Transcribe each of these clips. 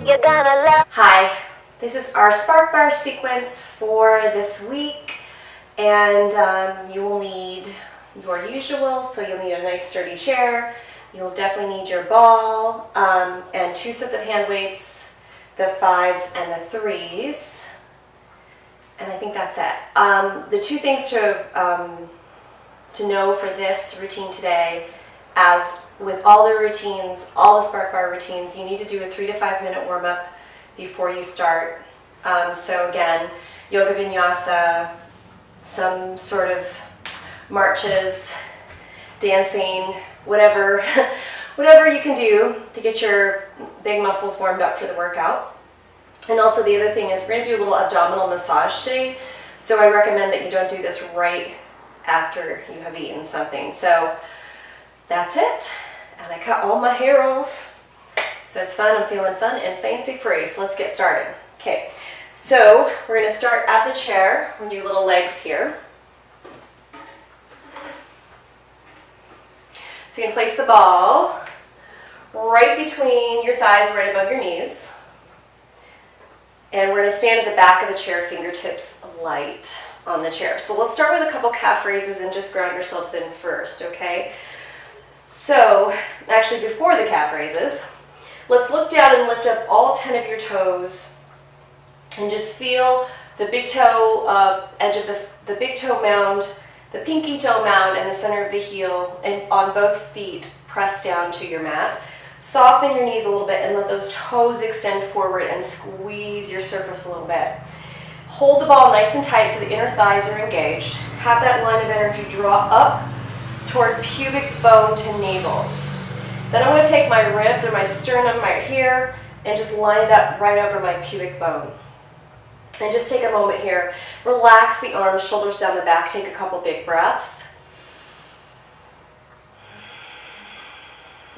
You're gonna love. Hi, this is our Spark Bar sequence for this week, and you will need your usual, so you'll need a nice sturdy chair. You'll definitely need your ball and 2 sets of hand weights, the 5s and the 3s, and I think that's it. The 2 things to know for this routine today, as with all the routines, all the Spark Bar routines, you need to do a 3 to 5 minute warm up before you start. So again, yoga vinyasa, some sort of marches, dancing, whatever, whatever you can do to get your big muscles warmed up for the workout. And also the other thing is we're going to do a little abdominal massage today. So I recommend that you don't do this right after you have eaten something. So that's it. And I cut all my hair off. So it's fun. I'm feeling fun and fancy free. So let's get started. Okay. So we're going to start at the chair. We're going to do little legs here. So you can place the ball right between your thighs, right above your knees. And we're going to stand at the back of the chair, fingertips light on the chair. So we'll start with a couple calf raises and just ground yourselves in first, okay? So actually before the calf raises, let's look down and lift up all 10 of your toes and just feel the big toe edge of the big toe mound, the pinky toe mound, and the center of the heel, and on both feet press down to your mat. Soften your knees a little bit and let those toes extend forward and squeeze your surface a little bit. Hold the ball nice and tight so the inner thighs are engaged. Have that line of energy draw up toward pubic bone to navel. Then I'm going to take my ribs or my sternum right here and just line it up right over my pubic bone. And just take a moment here. Relax the arms, shoulders down the back. Take a couple big breaths.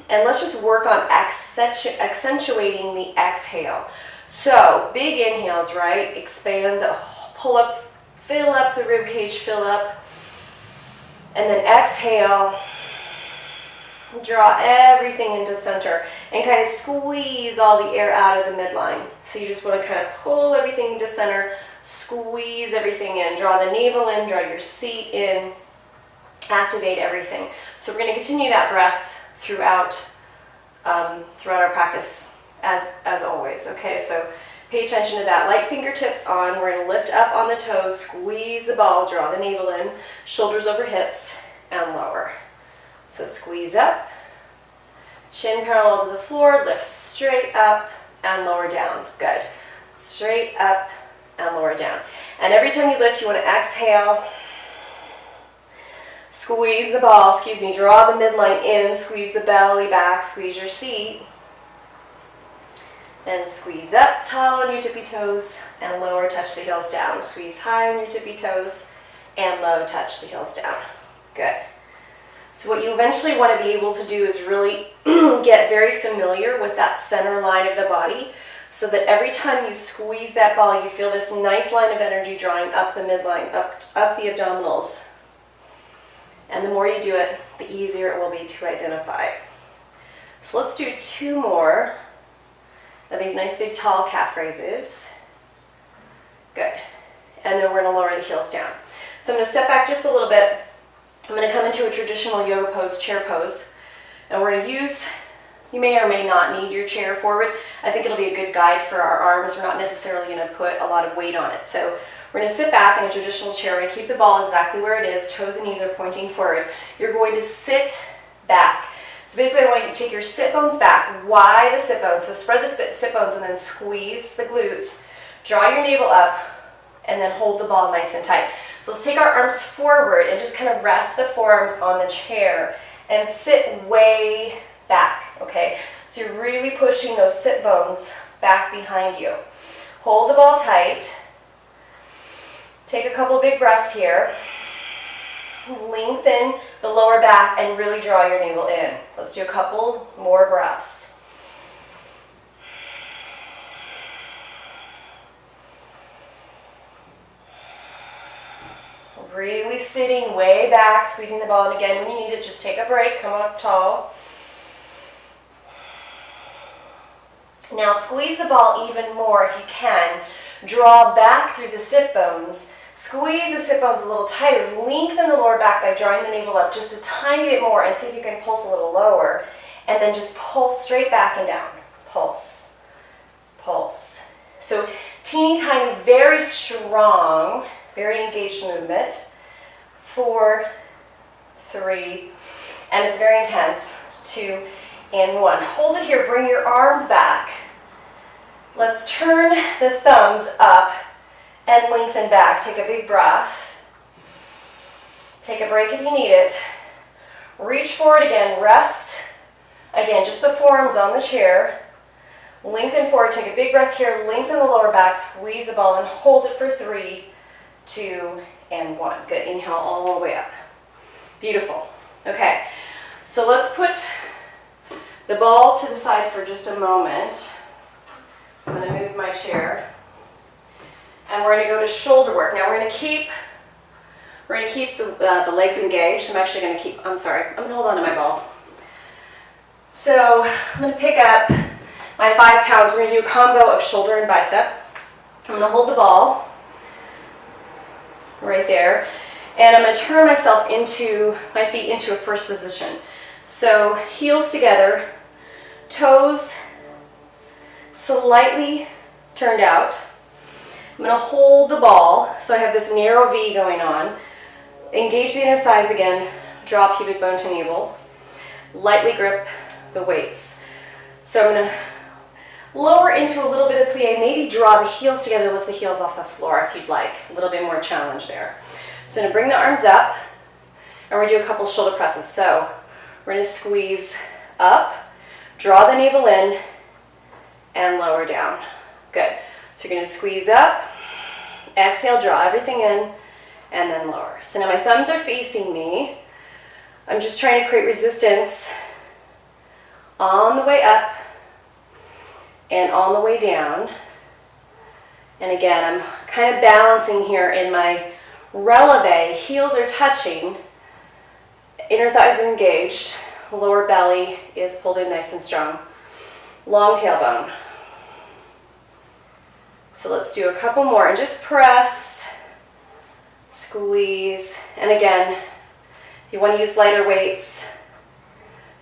And let's just work on accentuating the exhale. So big inhales, right? Expand, pull up, fill up the rib cage, fill up. And then exhale, draw everything into center and kind of squeeze all the air out of the midline. So you just want to kind of pull everything into center, squeeze everything in, draw the navel in, draw your seat in, activate everything. So we're going to continue that breath throughout our practice as always. Okay, so pay attention to that. Light fingertips on. We're going to lift up on the toes, squeeze the ball, draw the navel in, shoulders over hips, and lower. So squeeze up, chin parallel to the floor, lift straight up and lower down. Good. Straight up and lower down. And every time you lift, you want to exhale, squeeze the ball, draw the midline in, squeeze the belly back, squeeze your seat. And squeeze up, tall on your tippy toes, and lower, touch the heels down. Squeeze high on your tippy toes, and low, touch the heels down. Good. So what you eventually want to be able to do is really get very familiar with that center line of the body, so that every time you squeeze that ball, you feel this nice line of energy drawing up the midline, up the abdominals. And the more you do it, the easier it will be to identify. So let's do 2 more of these nice big tall calf raises. Good. And then we're going to lower the heels down. So I'm going to step back just a little bit. I'm going to come into a traditional yoga pose, chair pose. And we're going to use, you may or may not need your chair forward. I think it'll be a good guide for our arms. We're not necessarily going to put a lot of weight on it. So we're going to sit back in a traditional chair. We're going to keep the ball exactly where it is. Toes and knees are pointing forward. You're going to sit back. So basically I want you to take your sit bones back, wide the sit bones. So spread the sit bones and then squeeze the glutes. Draw your navel up and then hold the ball nice and tight. So let's take our arms forward and just kind of rest the forearms on the chair and sit way back, okay? So you're really pushing those sit bones back behind you. Hold the ball tight. Take a couple big breaths here. Lengthen the lower back and really draw your navel in. Let's do a couple more breaths. Really sitting way back, squeezing the ball. And again, when you need it, just take a break, come up tall. Now squeeze the ball even more if you can. Draw back through the sit bones. Squeeze the sit bones a little tighter. Lengthen the lower back by drawing the navel up just a tiny bit more, and see if you can pulse a little lower. And then just pulse straight back and down. Pulse, pulse. So teeny tiny, very strong, very engaged movement. 4, 3, and it's very intense. 2 and 1. Hold it here, bring your arms back. Let's turn the thumbs up and lengthen back. Take a big breath. Take a break if you need it. Reach forward again, rest. Again, just the forearms on the chair. Lengthen forward, take a big breath here, lengthen the lower back, squeeze the ball and hold it for 3, 2, and 1. Good, inhale all the way up. Beautiful. Okay, so let's put the ball to the side for just a moment. I'm going to move my chair. And we're going to go to shoulder work. Now we're going to keep the legs engaged. I'm actually going to keep, I'm going to hold on to my ball. So I'm going to pick up my 5 pounds. We're going to do a combo of shoulder and bicep. I'm going to hold the ball right there. And I'm going to turn myself my feet into a first position. So heels together, toes slightly turned out. I'm going to hold the ball, so I have this narrow V going on. Engage the inner thighs again, draw pubic bone to navel. Lightly grip the weights. So I'm going to lower into a little bit of plie, maybe draw the heels together, lift the heels off the floor if you'd like. A little bit more challenge there. So I'm going to bring the arms up, and we're going to do a couple shoulder presses. So we're going to squeeze up, draw the navel in, and lower down. Good. So you're going to squeeze up, exhale, draw everything in, and then lower. So now my thumbs are facing me. I'm just trying to create resistance on the way up and on the way down. And again, I'm kind of balancing here in my releve. Heels are touching, inner thighs are engaged, lower belly is pulled in nice and strong. Long tailbone. So let's do a couple more and just press, squeeze, and again, if you want to use lighter weights,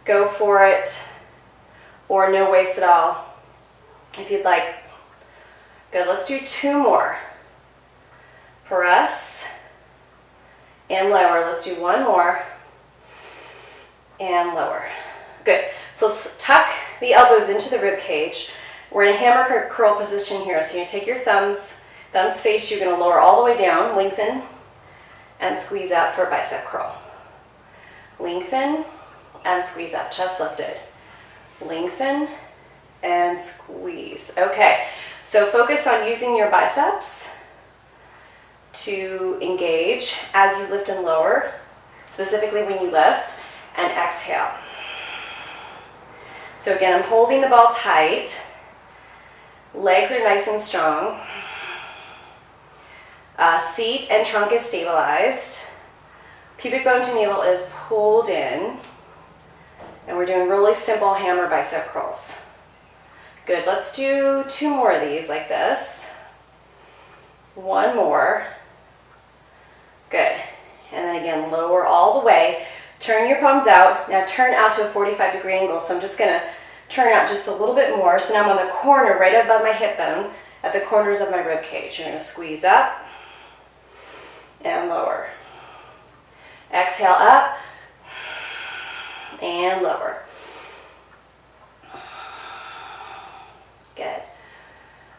go for it, or no weights at all, if you'd like. Good, let's do 2 more. Press, and lower. Let's do 1 more, and lower. Good, so let's tuck the elbows into the rib cage. We're in a hammer curl position here, so you take your thumbs face, you're going to lower all the way down, lengthen, and squeeze out for a bicep curl. Lengthen, and squeeze up, chest lifted. Lengthen, and squeeze. Okay, so focus on using your biceps to engage as you lift and lower, specifically when you lift, and exhale. So again, I'm holding the ball tight. Legs are nice and strong. Seat and trunk is stabilized. Pubic bone to navel is pulled in. And we're doing really simple hammer bicep curls. Good, let's do 2 more of these like this. 1 more. Good. And then again, lower all the way. Turn your palms out. Now turn out to a 45-degree angle. So I'm just going to turn out just a little bit more. So now I'm on the corner right above my hip bone at the corners of my rib cage. You're going to squeeze up and lower. Exhale up and lower. Good.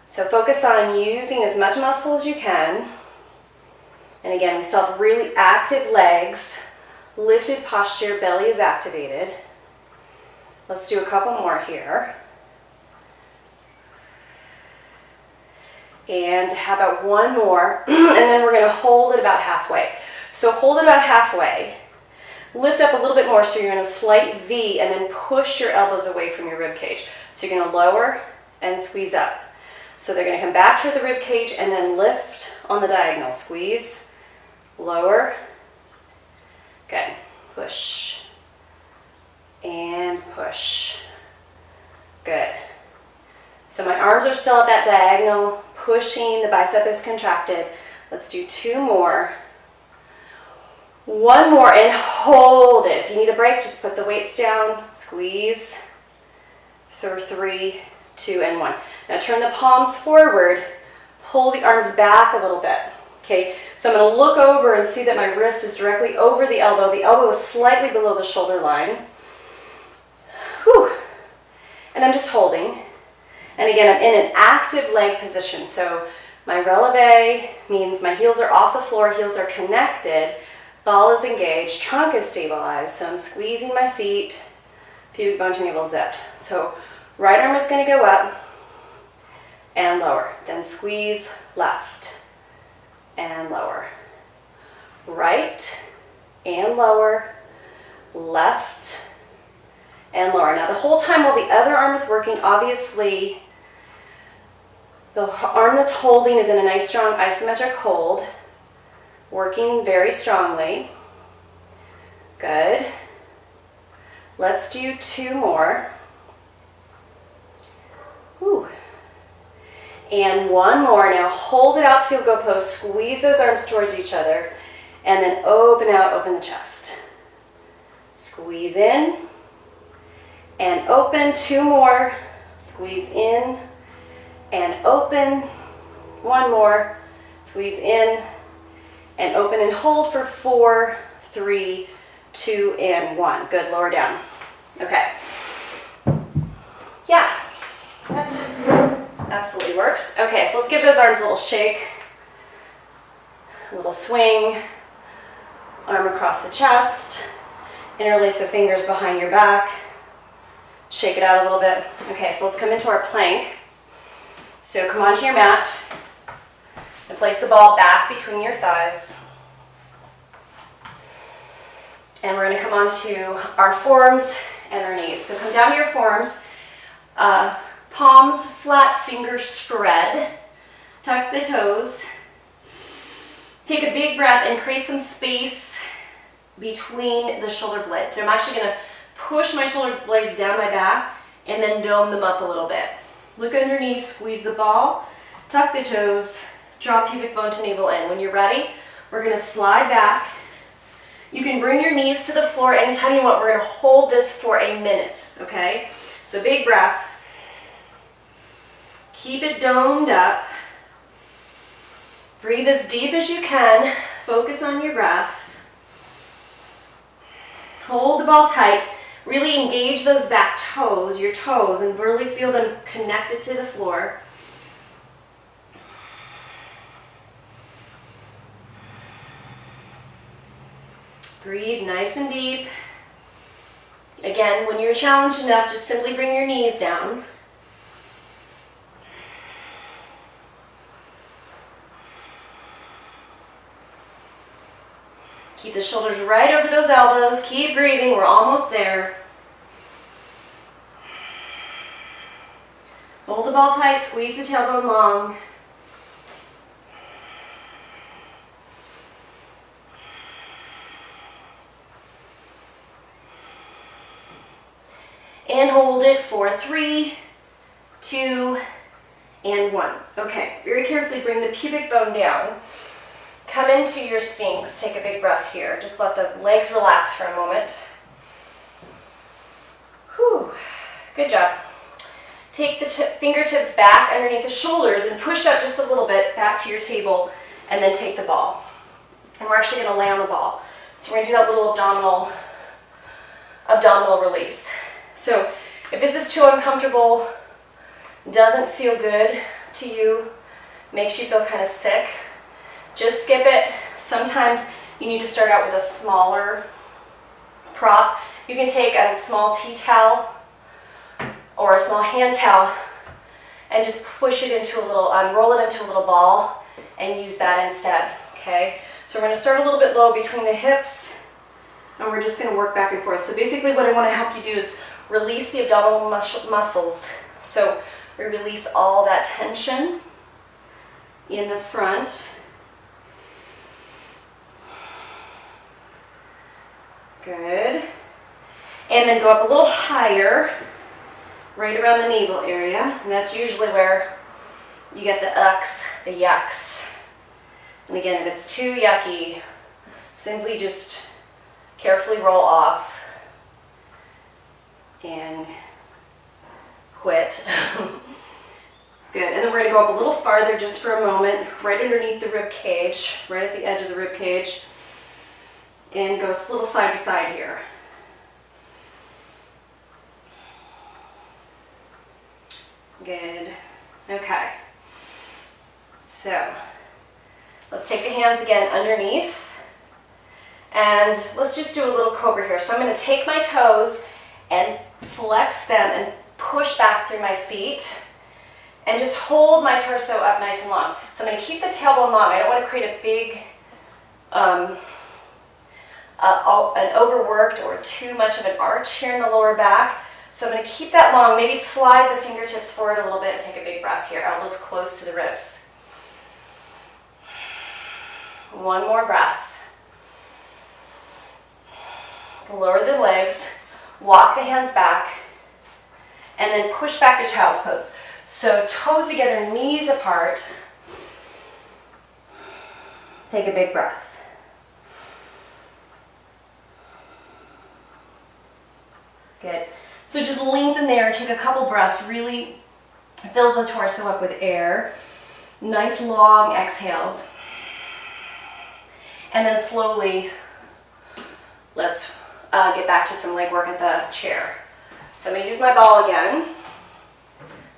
So focus on using as much muscle as you can. And again, we still have really active legs, lifted posture, belly is activated. Let's do a couple more here. And how about 1 more? And then we're going to hold it about halfway. So hold it about halfway. Lift up a little bit more so you're in a slight V, and then push your elbows away from your rib cage. So you're going to lower and squeeze up. So they're going to come back to the rib cage and then lift on the diagonal. Squeeze, lower, good, push, and push, good. So my arms are still at that diagonal, pushing, the bicep is contracted. Let's do 2 more. 1 more and hold it. If you need a break, just put the weights down, squeeze, for 3, 2, and 1. Now turn the palms forward, pull the arms back a little bit. Okay, so I'm going to look over and see that my wrist is directly over the elbow. The elbow is slightly below the shoulder line. Whew. And I'm just holding. And again, I'm in an active leg position. So my releve means my heels are off the floor, heels are connected, ball is engaged, trunk is stabilized. So I'm squeezing my seat, pubic bone to navel zipped. So right arm is going to go up and lower. Then squeeze left and lower. Right and lower, left and lower. Now the whole time while the other arm is working, obviously the arm that's holding is in a nice strong isometric hold, working very strongly. Good. Let's do 2 more. Whew. And 1 more. Now hold it out, field goal pose, squeeze those arms towards each other, and then open out, open the chest. Squeeze in, and open. 2 more. Squeeze in, and open. 1 more. Squeeze in, and open, and hold for 4, 3, 2, and 1. Good, lower down. Okay. Yeah, that absolutely works. Okay, so let's give those arms a little shake, a little swing, arm across the chest, interlace the fingers behind your back, shake it out a little bit. Okay, so let's come into our plank. So come onto your mat and place the ball back between your thighs. And we're going to come onto our forearms and our knees. So come down to your forearms, palms flat, fingers spread, tuck the toes, take a big breath and create some space between the shoulder blades. So I'm actually going to push my shoulder blades down my back and then dome them up a little bit. Look underneath, squeeze the ball, tuck the toes, draw pubic bone to navel in. When you're ready, we're going to slide back. You can bring your knees to the floor anytime you want. We're going to hold this for a minute, okay? So big breath. Keep it domed up. Breathe as deep as you can. Focus on your breath. Hold the ball tight. Really engage those back toes, your toes, and really feel them connected to the floor. Breathe nice and deep. Again, when you're challenged enough, just simply bring your knees down. Keep the shoulders right over those elbows. Keep breathing. We're almost there. Hold the ball tight. Squeeze the tailbone long. And hold it for 3, 2, and 1. Okay, very carefully bring the pubic bone down. Come into your Sphinx. Take a big breath here. Just let the legs relax for a moment. Whew. Good job. Take the fingertips back underneath the shoulders and push up just a little bit back to your table, and then take the ball. And we're actually going to lay on the ball. So we're going to do that little abdominal release. So if this is too uncomfortable, doesn't feel good to you, makes you feel kind of sick, just skip it. Sometimes you need to start out with a smaller prop. You can take a small tea towel or a small hand towel and just push it into a little, roll it into a little ball and use that instead, okay? So we're gonna start a little bit low between the hips and we're just gonna work back and forth. So basically what I wanna help you do is release the abdominal muscles. So we release all that tension in the front. Good. And then go up a little higher, right around the navel area. And that's usually where you get the ucks, the yucks. And again, if it's too yucky, simply just carefully roll off and quit. Good, and then we're gonna go up a little farther just for a moment, right underneath the rib cage, right at the edge of the rib cage, and go a little side to side here. Good, okay. So, let's take the hands again underneath, and let's just do a little cobra here. So I'm gonna take my toes and flex them and push back through my feet, and just hold my torso up nice and long. So I'm going to keep the tailbone long. I don't want to create a big, an overworked or too much of an arch here in the lower back. So I'm going to keep that long. Maybe slide the fingertips forward a little bit and take a big breath here. Elbows close to the ribs. One more breath. Lower the legs. Walk the hands back. And then push back to child's pose. So toes together, knees apart. Take a big breath. Good. So just lengthen there, take a couple breaths, really fill the torso up with air. Nice long exhales. And then slowly, let's get back to some leg work at the chair. So I'm going to use my ball again.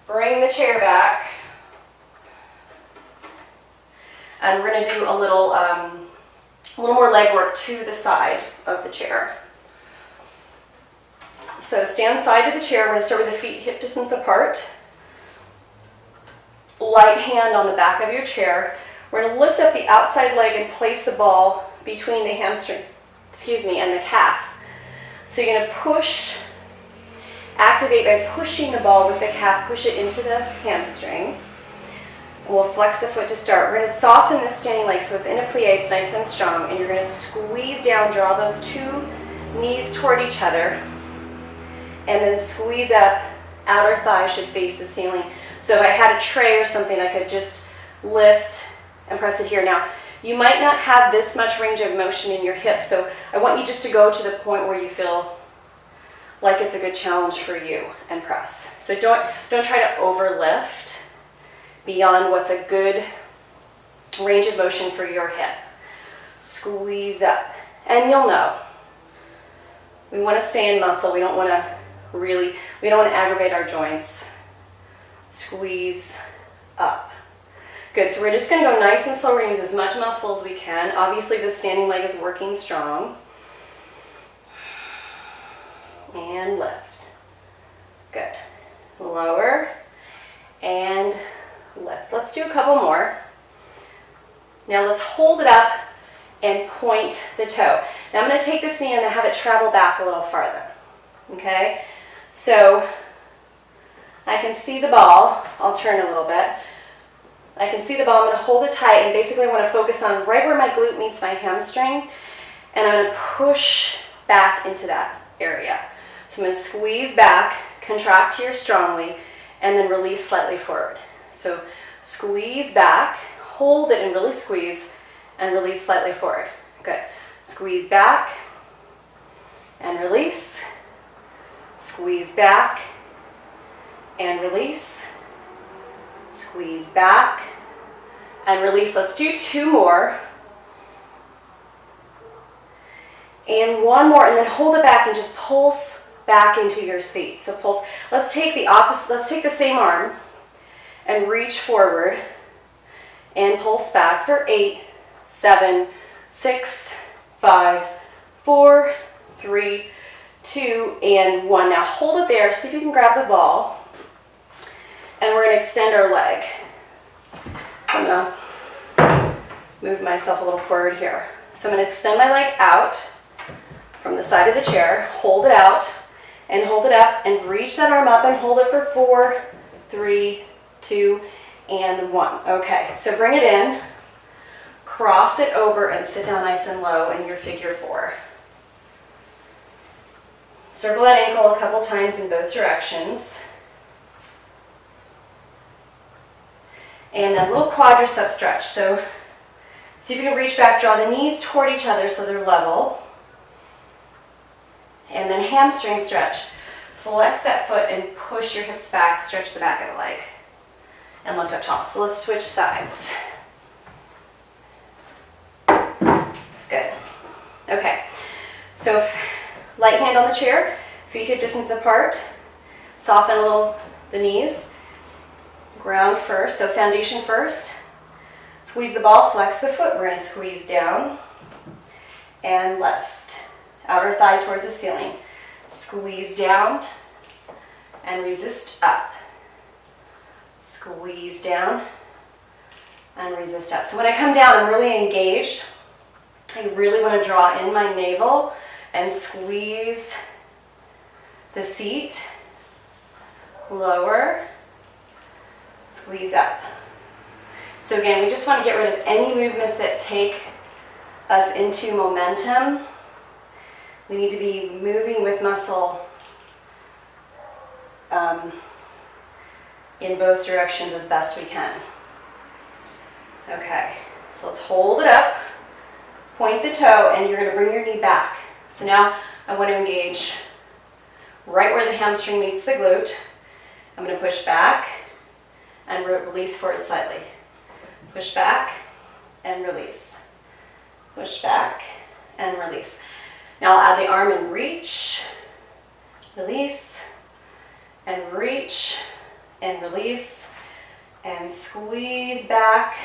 Bring the chair back, and we're going to do a little more leg work to the side of the chair. So stand side to the chair. We're going to start with the feet hip distance apart. Light hand on the back of your chair. We're going to lift up the outside leg and place the ball between the hamstring, and the calf. So you're going to push. Activate by pushing the ball with the calf, push it into the hamstring. We'll flex the foot to start. We're going to soften this standing leg so it's in a plie, it's nice and strong, and you're going to squeeze down, draw those two knees toward each other, and then squeeze up, outer thigh should face the ceiling. So if I had a tray or something, I could just lift and press it here. Now, you might not have this much range of motion in your hips, so I want you just to go to the point where you feel like it's a good challenge for you and press. So don't try to overlift beyond what's a good range of motion for your hip. Squeeze up, and you'll know. We want to stay in muscle. We don't want to aggravate our joints. Squeeze up. Good, so we're just going to go nice and slow. We're going to use as much muscle as we can. Obviously the standing leg is working strong. And lift. Good. Lower and lift. Let's do a couple more. Now let's hold it up and point the toe. Now I'm going to take this knee and have it travel back a little farther. Okay? So I can see the ball. I'll turn a little bit. I can see the ball. I'm going to hold it tight, and basically I want to focus on right where my glute meets my hamstring, and I'm going to push back into that area. So I'm going to squeeze back, contract here strongly, and then release slightly forward. So squeeze back, hold it and really squeeze, and release slightly forward. Good. Squeeze back and release. Squeeze back and release. Squeeze back and release. Let's do two more. And one more, and then hold it back and just pulse back into your seat. So pulse. Let's take the opposite. Let's take the same arm and reach forward and pulse back for 8, 7, 6, 5, 4, 3, 2, and 1. Now hold it there. See if you can grab the ball. And we're going to extend our leg. So I'm going to move myself a little forward here. So I'm going to extend my leg out from the side of the chair, hold it out, and hold it up, and reach that arm up and hold it for 4, 3, 2, and 1. Okay, so bring it in, cross it over, and sit down nice and low in your figure 4. Circle that ankle a couple times in both directions. And then a little quadricep stretch. So see if you can reach back, draw the knees toward each other so they're level. And then hamstring stretch. Flex that foot and push your hips back, stretch the back of the leg. And lift up top. So let's switch sides. Good. Okay. So light hand on the chair, feet hip distance apart. Soften a little the knees. Ground first, so foundation first. Squeeze the ball, flex the foot. We're going to squeeze down and lift. Outer thigh toward the ceiling. Squeeze down and resist up. Squeeze down and resist up. So when I come down, I'm really engaged. I really want to draw in my navel and squeeze the seat. Lower. Squeeze up. So again, we just want to get rid of any movements that take us into momentum. We need to be moving with muscle in both directions as best we can. Okay, so let's hold it up, point the toe, and you're going to bring your knee back. So now I want to engage right where the hamstring meets the glute. I'm going to push back and release forward slightly. Push back and release. Push back and release. Now I'll add the arm and reach, release, and reach, and release, and squeeze back,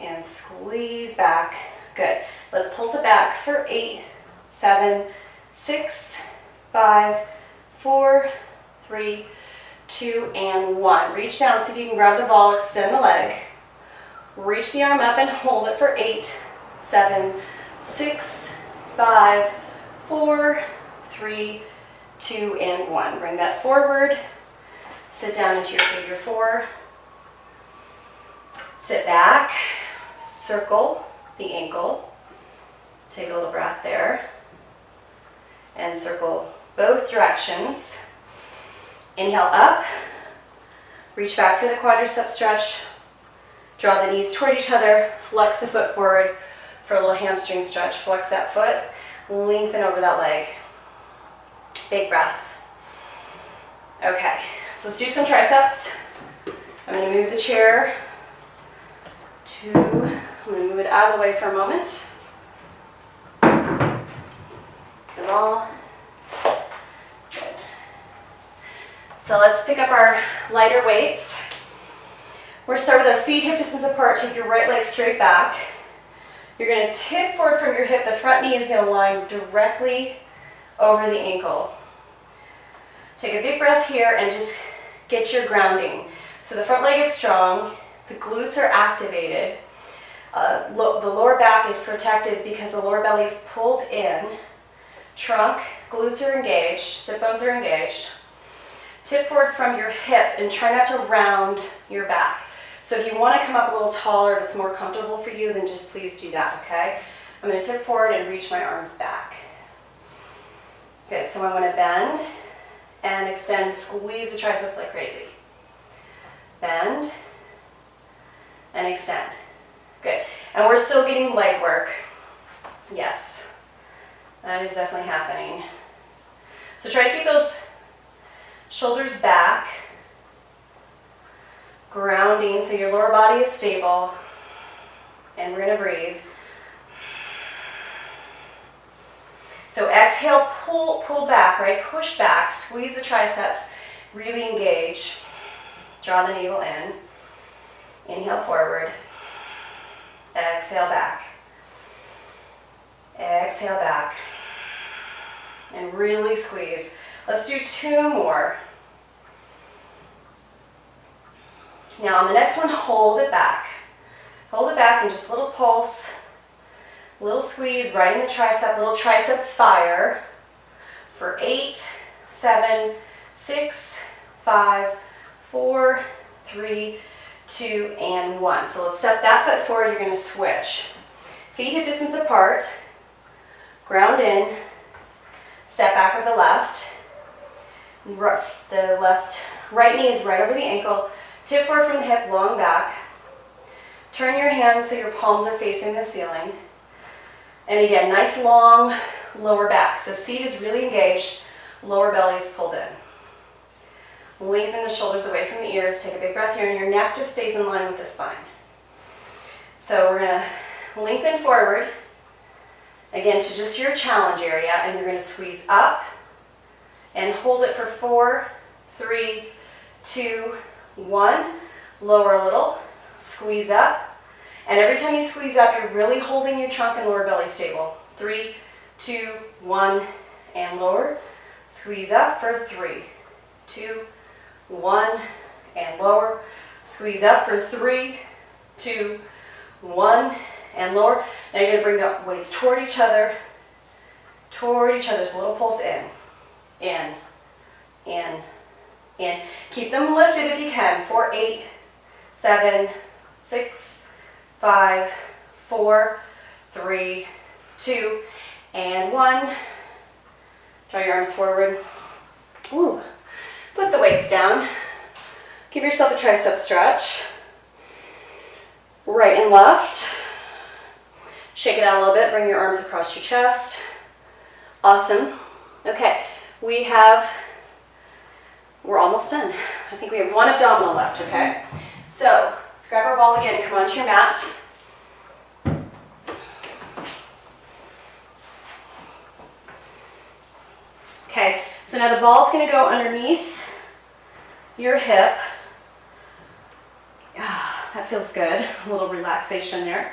and squeeze back. Good. Let's pulse it back for 8, 7, 6, 5, 4, 3, 2, and 1. Reach down, see if you can grab the ball, extend the leg. Reach the arm up and hold it for 8, 7, 6, 5, 4, 3, 2, and 1. Bring that forward. Sit down into your figure 4. Sit back. Circle the ankle. Take a little breath there. And circle both directions. Inhale up, reach back for the quadricep stretch, draw the knees toward each other, flex the foot forward for a little hamstring stretch, flex that foot, lengthen over that leg. Big breath. Okay, so let's do some triceps. I'm going to move the chair I'm going to move it out of the way for a moment. The ball. So let's pick up our lighter weights. We're going to start with our feet hip distance apart. Take your right leg straight back. You're going to tip forward from your hip. The front knee is going to line directly over the ankle. Take a big breath here and just get your grounding. So the front leg is strong. The glutes are activated. The lower back is protected because the lower belly is pulled in. Trunk, glutes are engaged. Sit bones are engaged. Tip forward from your hip and try not to round your back. So if you want to come up a little taller, if it's more comfortable for you, then just please do that, okay? I'm going to tip forward and reach my arms back. Good, so I want to bend and extend, squeeze the triceps like crazy. Bend and extend. Good, and we're still getting leg work. Yes, that is definitely happening. So try to keep those shoulders back, grounding so your lower body is stable, and we're going to breathe. So exhale, pull back, right? Push back, squeeze the triceps, really engage. Draw the navel in. Inhale forward. Exhale back. Exhale back. And really squeeze. Let's do 2 more. Now on the next one, hold it back. Hold it back and just a little pulse, little squeeze right in the tricep, little tricep fire for 8, 7, 6, 5, 4, 3, 2, and 1. So let's step that foot forward. You're going to switch. Feet hip distance apart. Ground in. Step back with the left. The right knee is right over the ankle. Tip forward from the hip, long back. Turn your hands so your palms are facing the ceiling. And again, nice long lower back. So seat is really engaged, lower belly is pulled in. Lengthen the shoulders away from the ears. Take a big breath here, and your neck just stays in line with the spine. So we're going to lengthen forward, again, to just your challenge area, and you're going to squeeze up and hold it for 4, 3, 2, 1. Lower a little, squeeze up, and every time you squeeze up, you're really holding your trunk and lower belly stable. 3, 2, 1, and lower. Squeeze up for 3, 2, 1, and lower. Squeeze up for 3, 2, 1, and lower. Now you're going to bring the weights toward each other. So a little pulse in, in, in. Keep them lifted if you can. 4, 8, 7, 6, 5, 4, 3, 2, and 1. Draw your arms forward. Ooh. Put the weights down. Give yourself a tricep stretch. Right and left. Shake it out a little bit. Bring your arms across your chest. Awesome. Okay, we're almost done. I think we have one abdominal left, okay? So, let's grab our ball again. Come onto your mat. Okay, so now the ball's going to go underneath your hip. That feels good. A little relaxation there.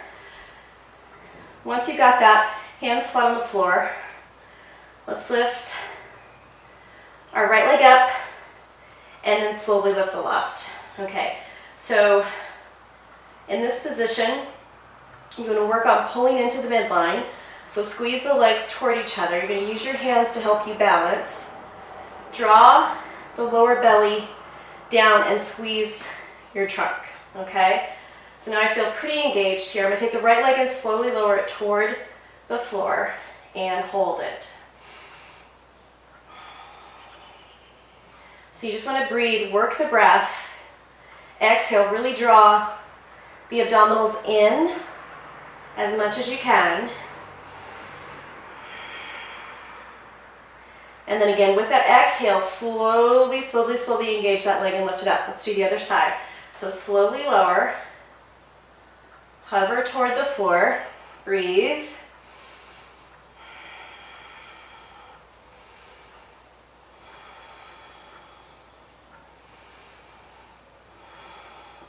Once you got that, hands flat on the floor. Let's lift our right leg up and then slowly lift the left. Okay, so in this position, you're going to work on pulling into the midline. So squeeze the legs toward each other. You're going to use your hands to help you balance. Draw the lower belly down and squeeze your trunk, okay? So now I feel pretty engaged here. I'm going to take the right leg and slowly lower it toward the floor and hold it. So you just want to breathe, work the breath. Exhale, really draw the abdominals in as much as you can. And then again, with that exhale, slowly engage that leg and lift it up. Let's do the other side. So slowly lower, hover toward the floor, breathe.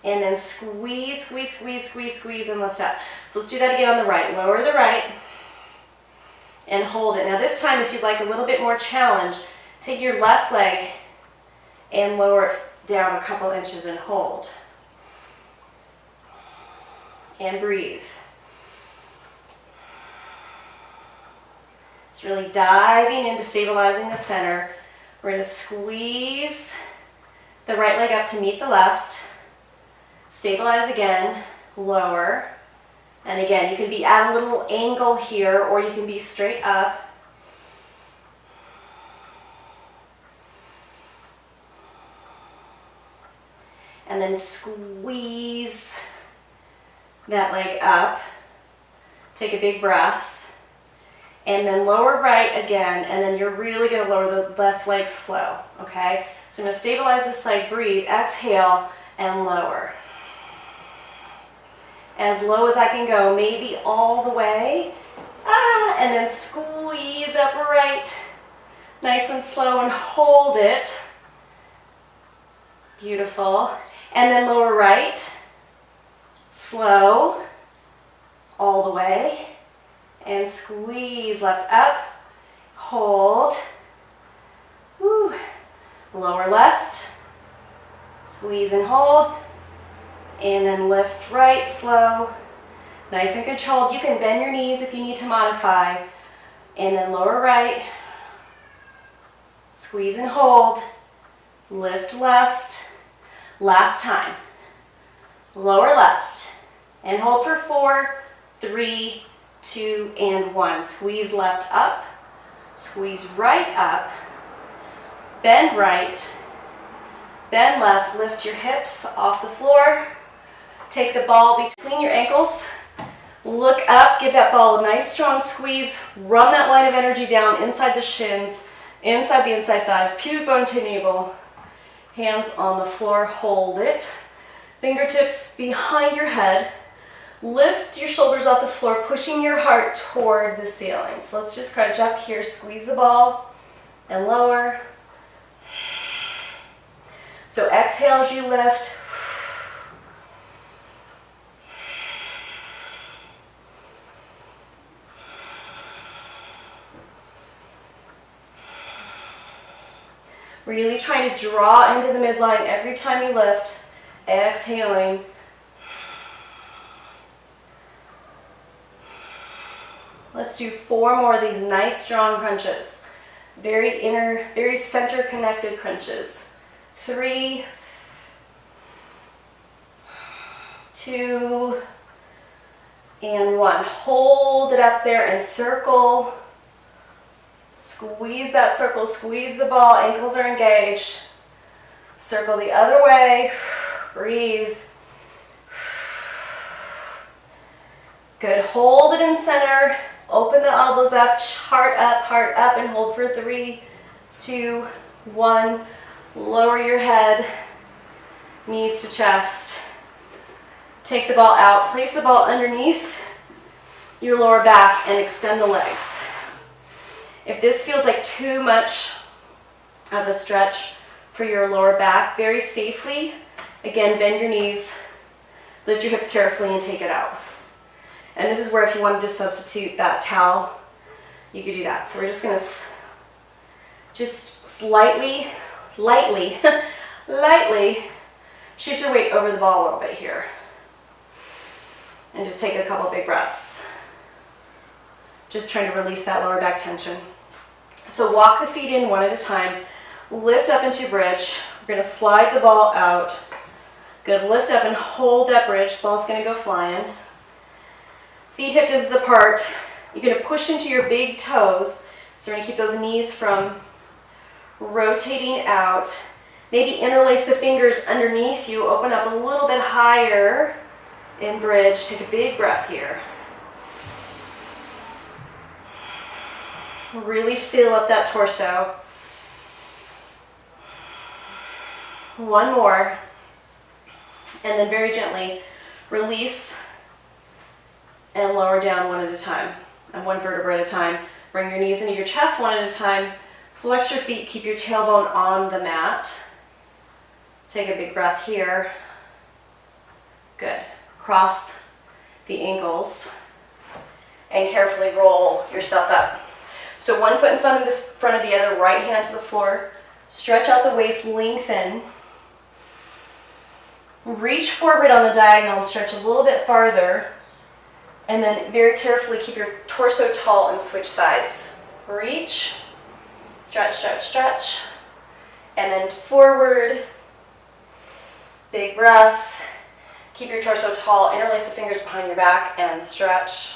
And then squeeze, and lift up. So let's do that again on the right. Lower the right. And hold it. Now this time, if you'd like a little bit more challenge, take your left leg and lower it down a couple inches and hold. And breathe. It's really diving into stabilizing the center. We're going to squeeze the right leg up to meet the left. Stabilize again, lower. And again, you can be at a little angle here, or you can be straight up. And then squeeze that leg up. Take a big breath. And then lower right again, and then you're really going to lower the left leg slow, okay? So I'm going to stabilize this leg, breathe, exhale, and lower. As low as I can go, maybe all the way. And then squeeze up right, nice and slow, and hold it. Beautiful. And then lower right, slow, all the way. And squeeze left up, hold. Woo. Lower left, squeeze and hold. And then lift right, slow, nice and controlled. You can bend your knees if you need to modify. And then lower right, squeeze and hold, lift left. Last time. Lower left, and hold for 4, 3, 2, and 1. Squeeze left up, Squeeze right up, bend right, bend left, lift your hips off the floor. Take the ball between your ankles, look up, give that ball a nice strong squeeze, run that line of energy down inside the shins, inside the inside thighs, pubic bone to navel, hands on the floor, hold it. Fingertips behind your head, lift your shoulders off the floor, pushing your heart toward the ceiling. So let's just crunch up here, squeeze the ball and lower. So exhale as you lift. Really trying to draw into the midline every time you lift. Exhaling. Let's do 4 more of these nice strong crunches. Very inner, very center connected crunches. 3, 2, and 1. Hold it up there and circle. Squeeze that circle, squeeze the ball, ankles are engaged. Circle the other way, breathe. Good, hold it in center, open the elbows up, heart up, and hold for 3, 2, 1. Lower your head, knees to chest. Take the ball out, place the ball underneath your lower back and extend the legs. If this feels like too much of a stretch for your lower back, very safely, again, bend your knees, lift your hips carefully and take it out. And this is where if you wanted to substitute that towel, you could do that. So we're just gonna lightly shift your weight over the ball a little bit here. And just take a couple big breaths. Just trying to release that lower back tension. So walk the feet in one at a time. Lift up into bridge. We're going to slide the ball out. Good. Lift up and hold that bridge. Ball's going to go flying. Feet hip distance apart. You're going to push into your big toes. So we're going to keep those knees from rotating out. Maybe interlace the fingers underneath you. Open up a little bit higher in bridge. Take a big breath here. Really fill up that torso. 1 more. And then very gently release and lower down one at a time. And 1 vertebra at a time. Bring your knees into your chest one at a time. Flex your feet, keep your tailbone on the mat. Take a big breath here. Good. Cross the ankles and carefully roll yourself up. So 1 foot in front of the other, right hand to the floor. Stretch out the waist, lengthen. Reach forward on the diagonal and stretch a little bit farther. And then very carefully keep your torso tall and switch sides. Reach, stretch, stretch, stretch. And then forward, big breath. Keep your torso tall, interlace the fingers behind your back and stretch.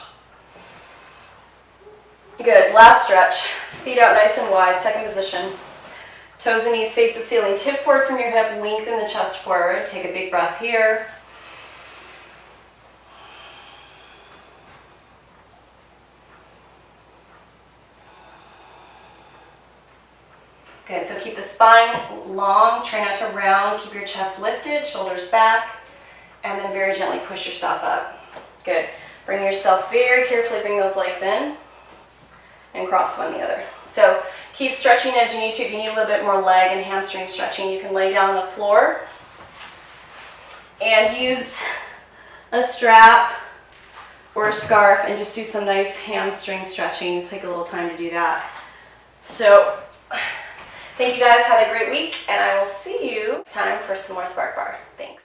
Good, last stretch. Feet out nice and wide, second position. Toes and knees face the ceiling. Tip forward from your hip, lengthen the chest forward. Take a big breath here. Good, so keep the spine long, try not to round, keep your chest lifted, shoulders back, and then very gently push yourself up. Good, bring yourself very carefully, bring those legs in, and cross one the other. So keep stretching as you need to. If you need a little bit more leg and hamstring stretching, you can lay down on the floor and use a strap or a scarf and just do some nice hamstring stretching. It'll take a little time to do that. So thank you guys, have a great week, and I will see you. It's time for some more Spark Bar. Thanks.